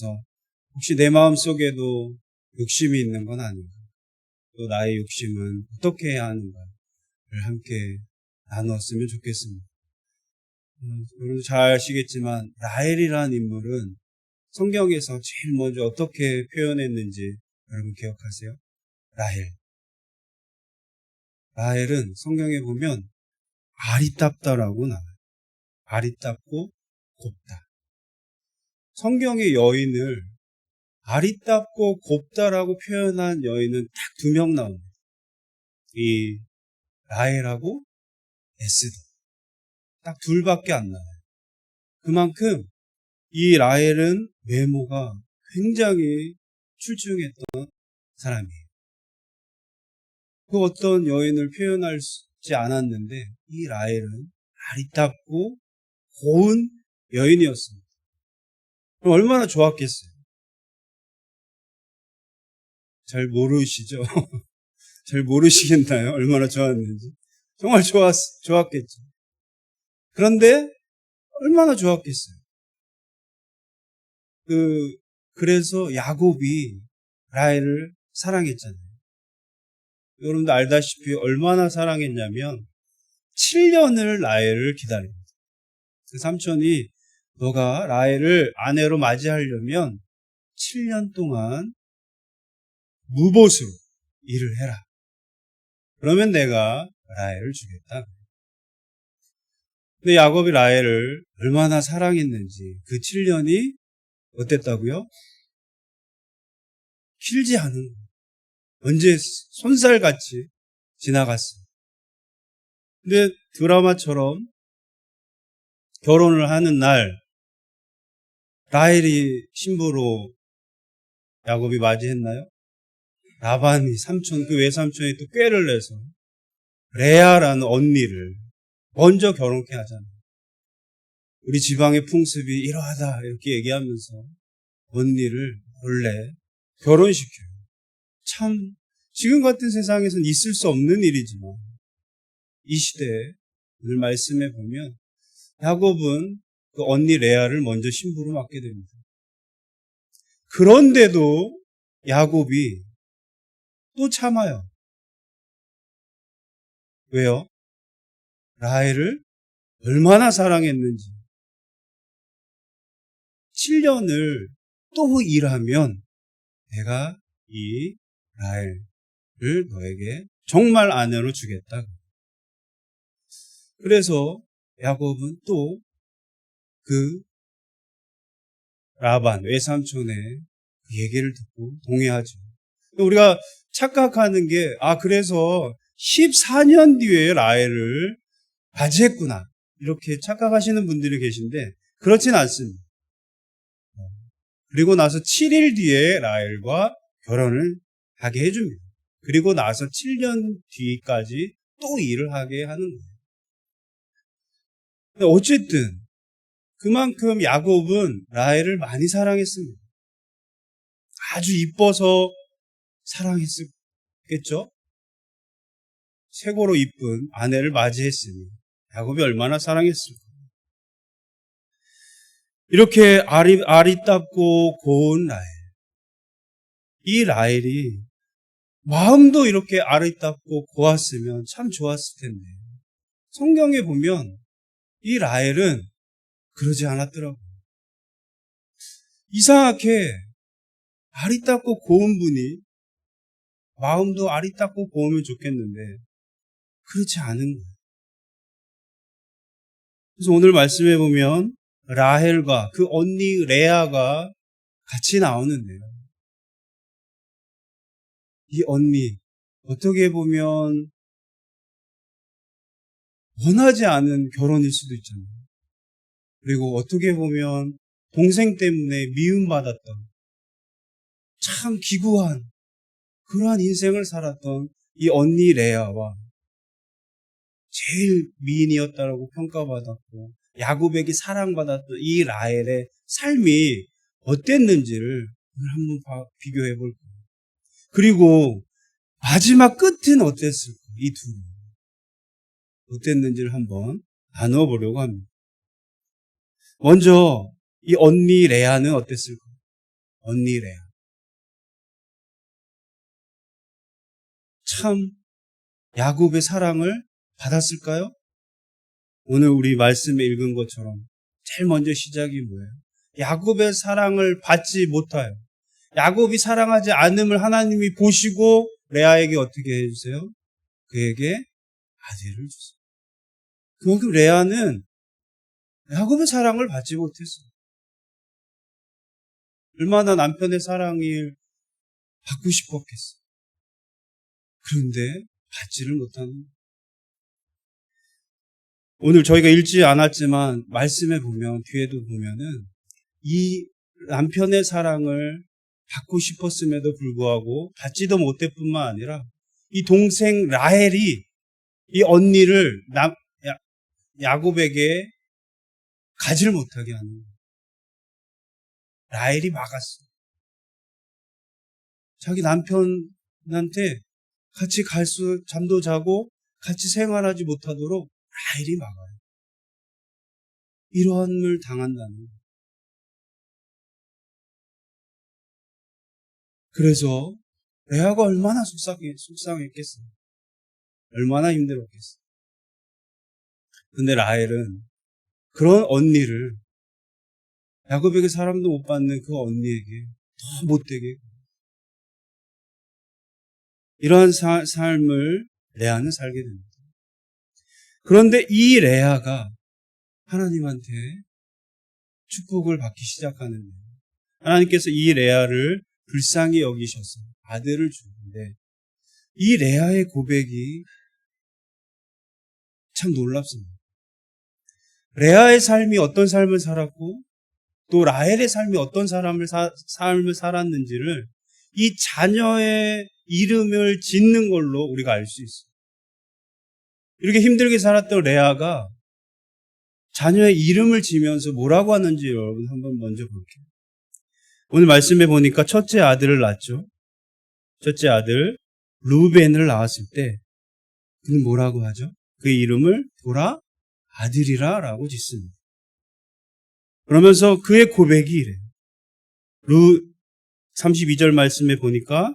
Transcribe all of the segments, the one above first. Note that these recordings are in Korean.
보면서 혹시 내 마음속에도 욕심이 있는 건 아닌가? 또 나의 욕심은 어떻게 해야 하는가를 함께 나누었으면 좋겠습니다. 여러분 잘 아시겠지만 라헬이라는 인물은 성경에서 제일 먼저 어떻게 표현했는지 여러분 기억하세요? 라헬은 성경에 보면 아리답다라고 나와요. 아리답고 곱다. 성경의 여인을 아리답고 곱다라고 표현한 여인은 딱 2명 나옵니다. 이 라헬하고 에스더. 딱 둘밖에 안 나와요. 그만큼 이 라헬은 외모가 굉장히 출중했던 사람이에요. 그 어떤 여인을 표현하지 않았는데 이 라헬은 아리답고 고운 여인이었습니다. 그럼 얼마나 좋았겠어요? 잘 모르시죠? 잘 모르시겠나요? 얼마나 좋았는지. 정말 좋았겠죠. 그런데 얼마나 좋았겠어요? 그래서 야곱이 라헬을 사랑했잖아요. 여러분도 알다시피 얼마나 사랑했냐면 7년을 라헬을 기다립니다. 그 삼촌이 너가 라헬을 아내로 맞이하려면 7년 동안 무보수로 일을 해라. 그러면 내가 라헬을 주겠다. 근데 야곱이 라헬을 얼마나 사랑했는지 그 7년이 어땠다고요? 길지 않은 거예요. 언제 손살같이 지나갔어요. 근데 드라마처럼 결혼을 하는 날 라헬이 신부로 야곱이 맞이했나요? 라반이 삼촌, 그 외삼촌이 또 꾀를 내서 레아라는 언니를 먼저 결혼케 하잖아요. 우리 지방의 풍습이 이러하다 이렇게 얘기하면서 언니를 원래 결혼시켜요. 참 지금 같은 세상에서는 있을 수 없는 일이지만 이 시대에 오늘 말씀에 보면 야곱은 그 언니 레아를 먼저 신부로 맡게 됩니다. 그런데도 야곱이 또 참아요. 왜요? 라헬을 얼마나 사랑했는지. 7년을 또 일하면 내가 이 라헬을 너에게 정말 아내로 주겠다. 그래서 야곱은 또 그 라반 외삼촌의 그 얘기를 듣고 동의하죠. 우리가 착각하는 게 그래서 14년 뒤에 라헬을 맞이했구나 이렇게 착각하시는 분들이 계신데 그렇진 않습니다. 그리고 나서 7일 뒤에 라헬과 결혼을 하게 해줍니다. 그리고 나서 7년 뒤까지 또 일을 하게 하는 거예요. 어쨌든 그만큼 야곱은 라헬을 많이 사랑했습니다. 아주 이뻐서 사랑했겠죠? 최고로 이쁜 아내를 맞이했으니 야곱이 얼마나 사랑했을까. 이렇게 아리답고 고운 라헬. 이 라헬이 마음도 이렇게 아리답고 고왔으면 참 좋았을 텐데 성경에 보면 이 라헬은 그러지 않았더라고요. 이상하게 아리답고 고운 분이 마음도 아리답고 고우면 좋겠는데 그렇지 않은 거예요. 그래서 오늘 말씀해 보면 라헬과 그 언니 레아가 같이 나오는데요. 이 언니 어떻게 보면 원하지 않은 결혼일 수도 있잖아요. 그리고 어떻게 보면 동생 때문에 미움받았던 참 기구한 그러한 인생을 살았던 이 언니 레아와 제일 미인이었다라고 평가받았고 야곱에게 사랑받았던 이 라헬의 삶이 어땠는지를 오늘 한번 비교해 볼 거예요. 그리고 마지막 끝은 어땠을까? 이 둘이 어땠는지를 한번 나누어 보려고 합니다. 먼저 이 언니 레아는 어땠을까? 언니 레아. 참 야곱의 사랑을 받았을까요? 오늘 우리 말씀에 읽은 것처럼 제일 먼저 시작이 뭐예요? 야곱의 사랑을 받지 못하여 야곱이 사랑하지 않음을 하나님이 보시고 레아에게 어떻게 해주세요? 그에게 아들을 주세요. 그만큼 레아는 야곱의 사랑을 받지 못했어요. 얼마나 남편의 사랑을 받고 싶었겠어요. 그런데 받지를 못하는 거예요. 오늘 저희가 읽지 않았지만 말씀에 보면 뒤에도 보면은 이 남편의 사랑을 받고 싶었음에도 불구하고 받지도 못할 뿐만 아니라 이 동생 라헬이 이 언니를 야곱에게 가지를 못하게 하는 거예요. 라헬이 막았어요. 자기 남편한테 같이 잠도 자고 같이 생활하지 못하도록 라헬이 막아요. 이러함을 당한다는 거예요. 그래서 레아가 얼마나 속상했겠어요. 얼마나 힘들었겠어요. 근데 라헬은 그런 언니를 야곱에게 사랑도 못 받는 그 언니에게 더 못되게 이러한 삶을 레아는 살게 됩니다. 그런데 이 레아가 하나님한테 축복을 받기 시작하는데 하나님께서 이 레아를 불쌍히 여기셔서 아들을 주는데 이 레아의 고백이 참 놀랍습니다. 레아의 삶이 어떤 삶을 살았고 또 라헬의 삶이 어떤 삶을 살았는지를 이 자녀의 이름을 짓는 걸로 우리가 알 수 있어요. 이렇게 힘들게 살았던 레아가 자녀의 이름을 지면서 뭐라고 하는지 여러분 한번 먼저 볼게요. 오늘 말씀해 보니까 첫째 아들을 낳았죠. 첫째 아들 루벤을 낳았을 때 그는 뭐라고 하죠? 그 이름을 보라 아들이라 라고 짓습니다. 그러면서 그의 고백이 이래요. 32절 말씀에 보니까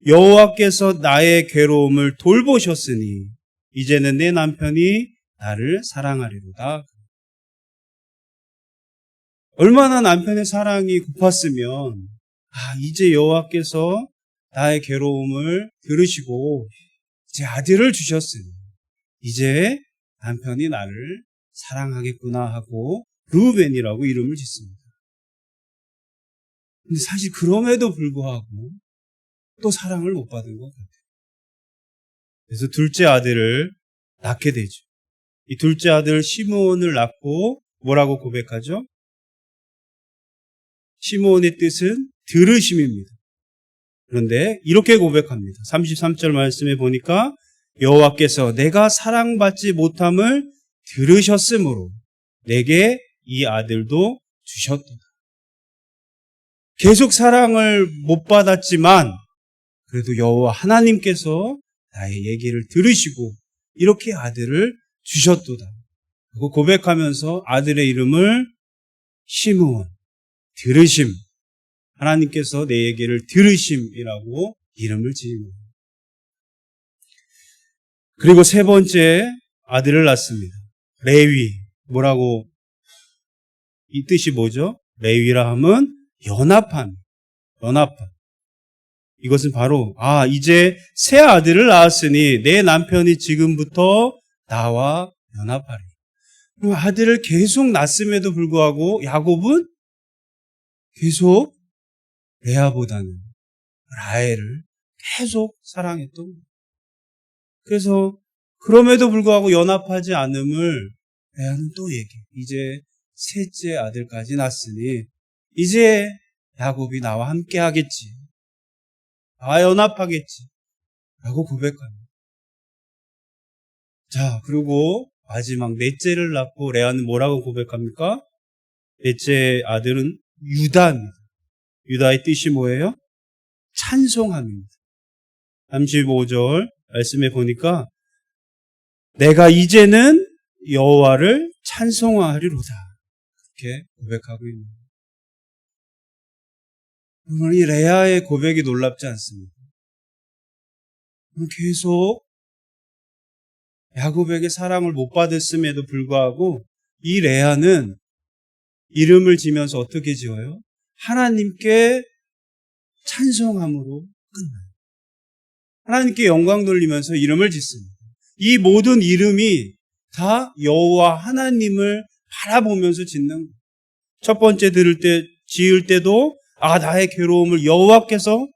여호와께서 나의 괴로움을 돌보셨으니 이제는 내 남편이 나를 사랑하리로다. 얼마나 남편의 사랑이 고팠으면 이제 여호와께서 나의 괴로움을 들으시고 제 아들을 주셨으니 이제 남편이 나를 사랑하겠구나 하고 루벤이라고 이름을 짓습니다. 근데 사실 그럼에도 불구하고 또 사랑을 못 받은 것 같아요. 그래서 둘째 아들을 낳게 되죠. 이 둘째 아들 시므온을 낳고 뭐라고 고백하죠? 시므온의 뜻은 들으심입니다. 그런데 이렇게 고백합니다. 33절 말씀에 보니까 여호와께서 내가 사랑받지 못함을 들으셨으므로 내게 이 아들도 주셨도다. 계속 사랑을 못 받았지만 그래도 여호와 하나님께서 나의 얘기를 들으시고 이렇게 아들을 주셨도다. 그리고 고백하면서 아들의 이름을 시므온, 들으심, 하나님께서 내 얘기를 들으심이라고 이름을 지입니다. 그리고 세 번째 아들을 낳습니다. 레위, 뭐라고 이 뜻이 뭐죠? 레위라 함은 연합함. 이것은 바로 이제 새 아들을 낳았으니 내 남편이 지금부터 나와 연합하리. 아들을 계속 낳았음에도 불구하고 야곱은 계속 레아보다는 라헬을 계속 사랑했던 거예요. 그래서 그럼에도 불구하고 연합하지 않음을 레아는 또 얘기해. 이제 셋째 아들까지 낳았으니 이제 야곱이 나와 함께 하겠지. 나와 연합하겠지. 라고 고백합니다. 자, 그리고 마지막 넷째를 낳고 레아는 뭐라고 고백합니까? 넷째 아들은 유다입니다. 유다의 뜻이 뭐예요? 찬송함입니다. 35절 말씀에 보니까 내가 이제는 여호와를 찬송하리로다. 이렇게 고백하고 있습니다. 이 레아의 고백이 놀랍지 않습니까? 계속 야곱에게 사랑을 못 받았음에도 불구하고 이 레아는 이름을 지면서 어떻게 지어요? 하나님께 찬송함으로 끝나요. 하나님께 영광 돌리면서 이름을 짓습니다. 이 모든 이름이 다 여호와 하나님을 바라보면서 짓는 거예요. 첫 번째 지을 때도 나의 괴로움을 여호와께서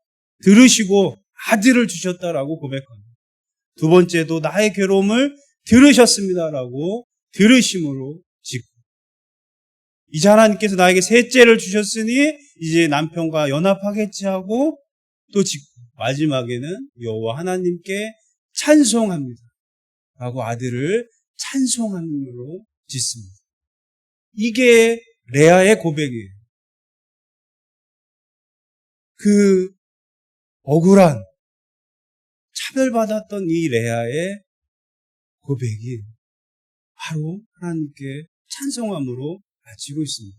들으시고 아들을 주셨다라고 고백합니다. 두 번째도 나의 괴로움을 들으셨습니다라고 들으심으로 짓고, 이제 하나님께서 나에게 셋째를 주셨으니 이제 남편과 연합하겠지 하고 또 짓고, 마지막에는 여호와 하나님께 찬송합니다 라고 아들을 찬송함으로 짓습니다. 이게 레아의 고백이에요. 그 억울한 차별받았던 이 레아의 고백이 바로 하나님께 찬송함으로 마치고 있습니다.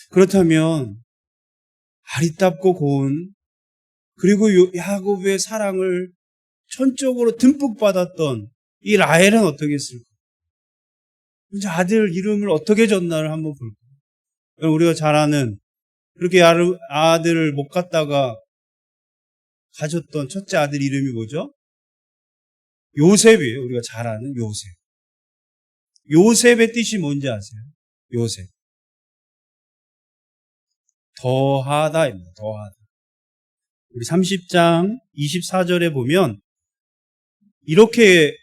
그렇다면 아리따고 고운, 그리고 야곱의 사랑을 전적으로 듬뿍 받았던 이 라헬은 어떻게 했을까? 이제 아들 이름을 어떻게 졌나를 한번 볼까요? 우리가 잘 아는, 그렇게 아들을 못 갖다가 가졌던 첫째 아들 이름이 뭐죠? 요셉이에요. 우리가 잘 아는 요셉. 요셉의 뜻이 뭔지 아세요? 요셉. 더하다입니다. 더하다. 우리 30장 24절에 보면 이렇게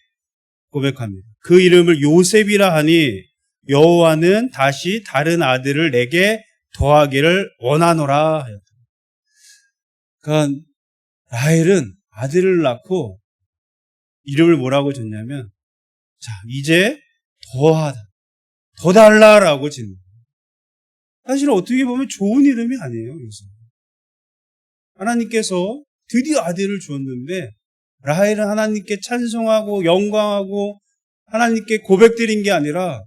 고백합니다. 그 이름을 요셉이라 하니 여호와는 다시 다른 아들을 내게 더하기를 원하노라 하였다. 그러니까 라헬은 아들을 낳고 이름을 뭐라고 줬냐면, 자, 이제 더하다, 더 달라라고 짓는. 사실 어떻게 보면 좋은 이름이 아니에요. 요셉. 하나님께서 드디어 아들을 주었는데 라헬은 하나님께 찬송하고 영광하고 하나님께 고백드린 게 아니라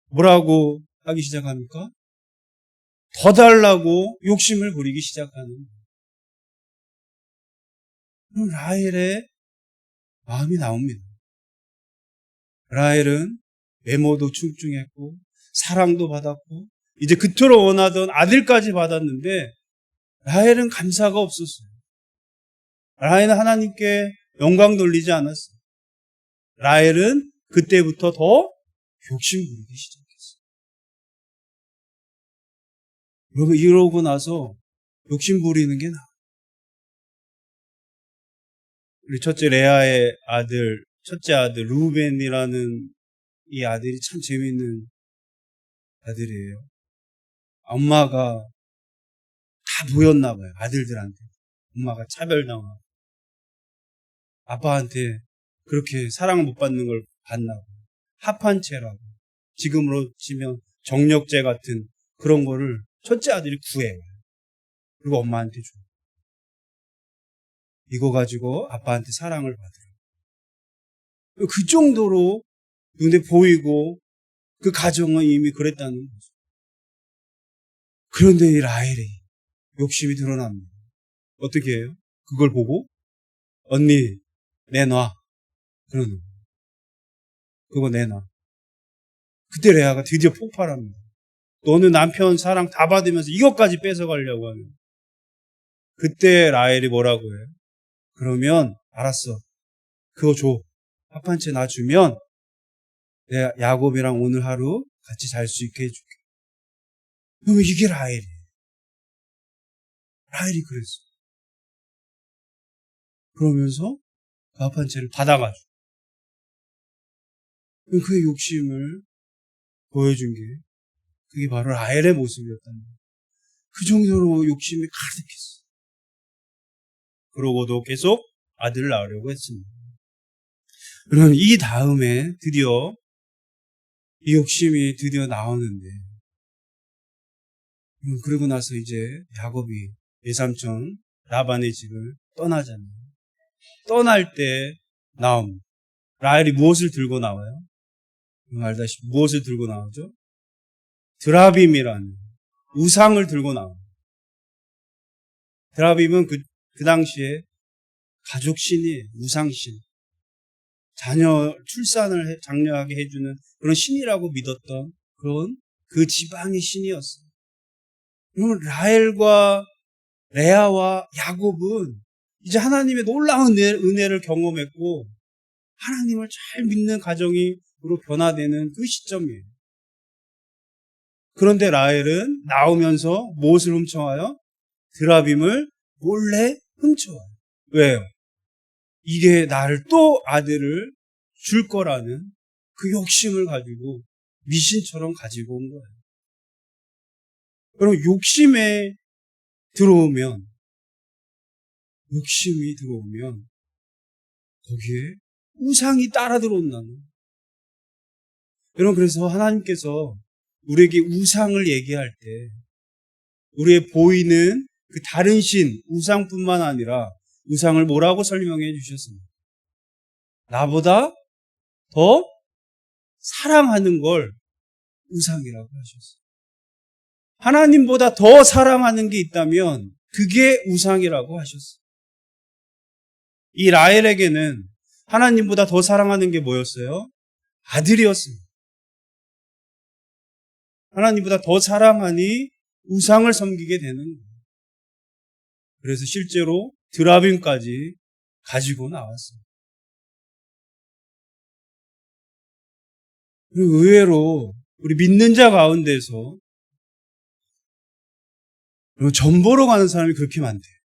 뭐라고 하기 시작합니까? 더 달라고 욕심을 부리기 시작하는. 그럼 라헬의 마음이 나옵니다. 라헬은 외모도 출중했고 사랑도 받았고 이제 그토록 원하던 아들까지 받았는데 라헬은 감사가 없었어요. 라헬은 하나님께 영광 돌리지 않았어요. 라헬은 그때부터 더 욕심 부리기 시작했어요. 여러분, 이러고 나서 욕심 부리는 게 나아요. 우리 첫째 레아의 아들, 첫째 아들 루벤이라는 이 아들이 참 재미있는 아들이에요. 엄마가 다 보였나 봐요. 아들들한테. 엄마가 차별당하고 아빠한테 그렇게 사랑을 못 받는 걸 봤나 봐요. 합한 채라고. 지금으로 치면 정력제 같은 그런 거를 첫째 아들이 구해요. 그리고 엄마한테 줘요. 이거 가지고 아빠한테 사랑을 받으라. 그 정도로 눈에 보이고 그 가정은 이미 그랬다는 거죠. 그런데 이 라헬이 욕심이 드러납니다. 어떻게 해요? 그걸 보고 언니 내놔. 그러는 거예요. 그거 내놔. 그때 레아가 드디어 폭발합니다. 너는 남편 사랑 다 받으면서 이것까지 뺏어가려고 하는. 그때 라헬이 뭐라고 해요? 그러면 알았어. 그거 줘. 합한 채 나 주면 내가 야곱이랑 오늘 하루 같이 잘 수 있게 해줄게. 그러면 이게 라헬이에요. 라헬이 그랬어. 그러면서 그 합한 채를 받아가지고 그의 욕심을 보여준 게 그게 바로 라헬의 모습이었다는 거예요. 그 정도로 욕심이 가득했어. 그러고도 계속 아들을 낳으려고 했습니다. 그럼 이 다음에 드디어 이 욕심이 드디어 나오는데, 그러고 나서 이제 야곱이 외삼촌 라반의 집을 떠나잖아요. 떠날 때 나옵니다. 라헬이 무엇을 들고 나와요? 알다시피 무엇을 들고 나오죠? 드라빔이라는 우상을 들고 나와요. 드라빔은 그 당시에 가족 신이에요. 우상신. 자녀 출산을 장려하게 해주는 그런 신이라고 믿었던 그런 그 지방의 신이었어요. 그러면 라헬과 레아와 야곱은 이제 하나님의 놀라운 은혜를 경험했고 하나님을 잘 믿는 가정으로 변화되는 그 시점이에요. 그런데 라헬은 나오면서 무엇을 훔쳐와요? 드라빔을 몰래 훔쳐와요. 왜요? 이게 나를 또 아들을 줄 거라는 그 욕심을 가지고 미신처럼 가지고 온 거예요. 여러분, 욕심이 들어오면 거기에 우상이 따라 들어온다는 거예요. 여러분, 그래서 하나님께서 우리에게 우상을 얘기할 때 우리의 보이는 그 다른 신, 우상뿐만 아니라 우상을 뭐라고 설명해 주셨습니까? 나보다 더 사랑하는 걸 우상이라고 하셨어요. 하나님보다 더 사랑하는 게 있다면 그게 우상이라고 하셨어요. 이 라헬에게는 하나님보다 더 사랑하는 게 뭐였어요? 아들이었습니다. 하나님보다 더 사랑하니 우상을 섬기게 되는 거예요. 그래서 실제로 드라빔까지 가지고 나왔어요. 의외로 우리 믿는 자 가운데서 전 보러 가는 사람이 그렇게 많대요.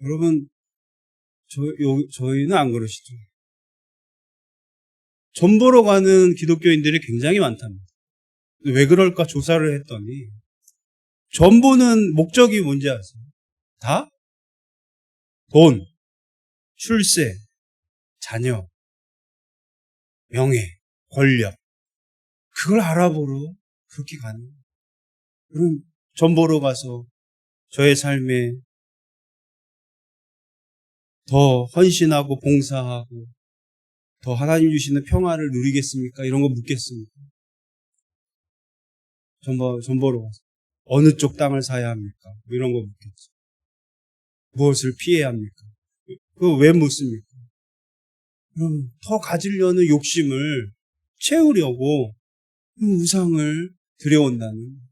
여러분, 저희는 안 그러시죠? 전 보러 가는 기독교인들이 굉장히 많답니다. 왜 그럴까 조사를 했더니 전 보는 목적이 뭔지 아세요? 다 돈, 출세, 자녀, 명예, 권력, 그걸 알아보러 그렇게 가는 거예요. 그럼 전 보러 가서 저의 삶에 더 헌신하고 봉사하고 더 하나님 주시는 평화를 누리겠습니까? 이런 거 묻겠습니까? 전 보러 가서 어느 쪽 땅을 사야 합니까? 이런 거 묻겠죠. 무엇을 피해야 합니까? 그거 왜 묻습니까? 그럼 더 가지려는 욕심을 채우려고 우상을 들여온다는.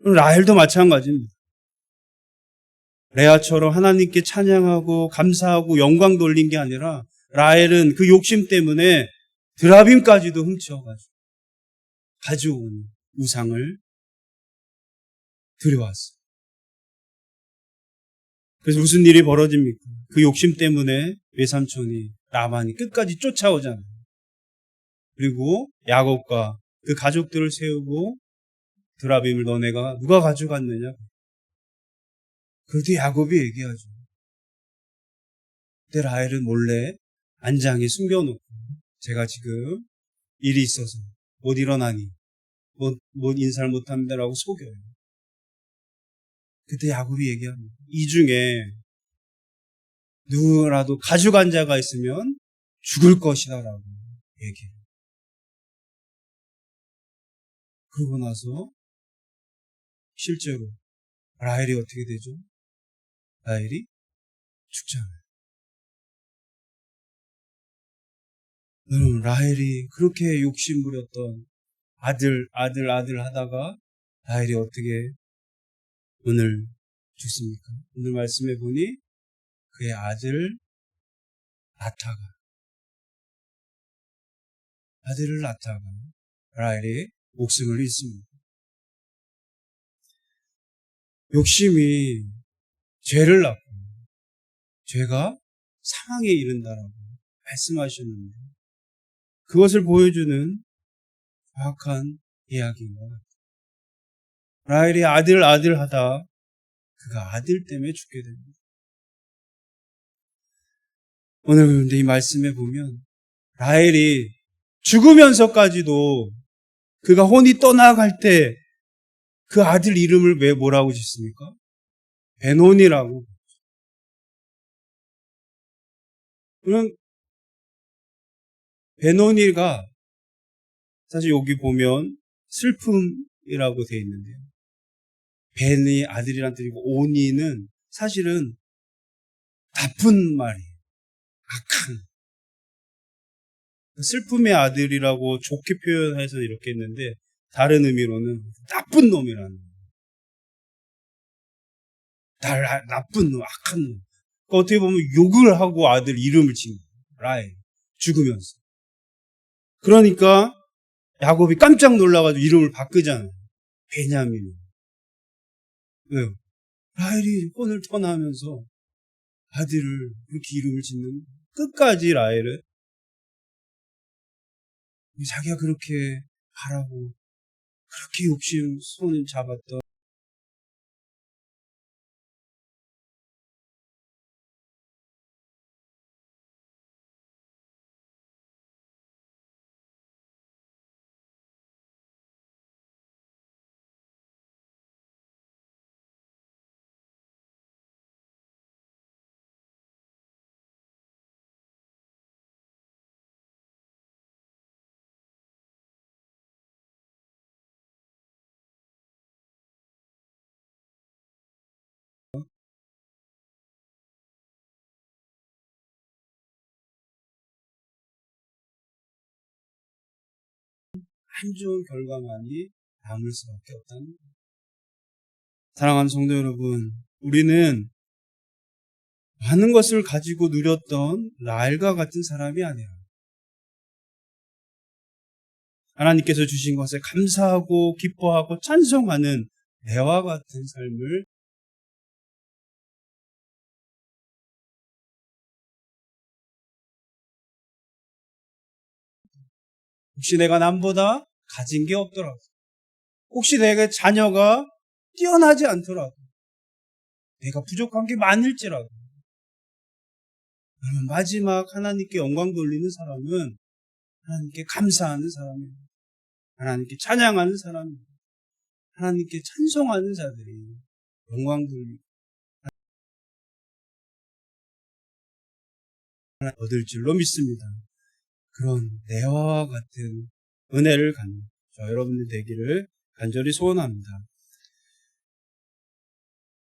라헬도 마찬가지입니다. 레아처럼 하나님께 찬양하고 감사하고 영광 돌린 게 아니라 라헬은 그 욕심 때문에 드라빔까지도 훔쳐가지고 가져온 우상을 들여왔어요. 그래서 무슨 일이 벌어집니까? 그 욕심 때문에 외삼촌이 라반이 끝까지 쫓아오잖아요. 그리고 야곱과 그 가족들을 세우고 드라빔을 너네가 누가 가져갔느냐? 그래도 야곱이 얘기하죠. 그때 라헬은 몰래 안장에 숨겨놓고 제가 지금 일이 있어서 못 일어나니 못 인사를 못합니다라고 속여요. 그때 야곱이 얘기합니다. 이 중에 누구라도 가져간 자가 있으면 죽을 것이다라고 얘기해요. 그러고 나서 실제로 라헬이 어떻게 되죠? 라헬이 죽잖아요. 여러분, 라헬이 그렇게 욕심부렸던 아들 하다가 라헬이 어떻게 오늘 죽습니까? 오늘 말씀해 보니 그의 아들을 낳다가 라헬이 목숨을 잃습니다. 욕심이 죄를 낳고 죄가 사망에 이른다라고 말씀하셨는데 그것을 보여주는 정확한 이야기인 것 같아요. 라헬이 아들 하다 그가 아들 때문에 죽게 됩니다. 오늘 그런데 이 말씀에 보면 라헬이 죽으면서까지도 그가 혼이 떠나갈 때 그 아들 이름을 왜 뭐라고 짓습니까? 베논이라고. 그럼 베논이가 사실 여기 보면 슬픔이라고 되어 있는데요. 벤이 아들이란 뜻이고 오니는 사실은 나쁜 말이에요. 악한. 슬픔의 아들이라고 좋게 표현해서 이렇게 했는데 다른 의미로는 나쁜 놈이라는 나쁜 놈, 악한 놈. 그러니까 어떻게 보면 욕을 하고 아들 이름을 지은 거예요. 라헬. 죽으면서. 그러니까 야곱이 깜짝 놀라가지고 이름을 바꾸잖아요. 베냐민. 왜요? 라헬이 혼을 떠나면서 아들을 그렇게 이름을 짓는 끝까지 라헬은 자기가 그렇게 바라고 그렇게 욕심 손을 잡았던 안 좋은 결과만이 남을 수밖에 없다는 거예요. 사랑하는 성도 여러분, 우리는 많은 것을 가지고 누렸던 라헬과 같은 사람이 아니라 하나님께서 주신 것에 감사하고 기뻐하고 찬송하는 레아와 같은 삶을 혹시 내가 남보다 가진 게 없더라도 혹시 내가 자녀가 뛰어나지 않더라도 내가 부족한 게 많을지라도 마지막 하나님께 영광 돌리는 사람은 하나님께 감사하는 사람이에요. 하나님께 찬양하는 사람이에요. 하나님께 찬송하는 자들이 영광 돌리고 얻을 줄로 믿습니다. 그런 레아와 같은 은혜를 갖는 저 여러분들 되기를 간절히 소원합니다.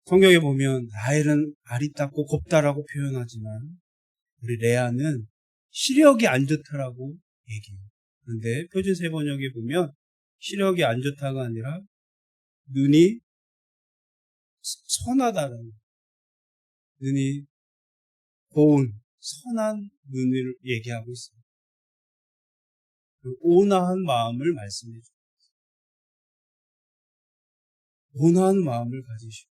성경에 보면 라헬은 아리따고 곱다라고 표현하지만 우리 레아는 시력이 안 좋다라고 얘기해요. 그런데 표준 세번역에 보면 시력이 안 좋다가 아니라 눈이 선하다는 눈이 고운 선한 눈을 얘기하고 있습니다. 그 온화한 마음을 말씀해 줍니다. 온화한 마음을 가지시고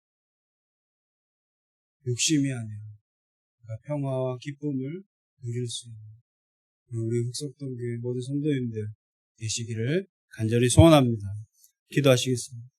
욕심이 아니라 평화와 기쁨을 누릴 수 있는 우리 흑석동교회 모든 성도님들 되시기를 간절히 소원합니다. 기도하시겠습니다.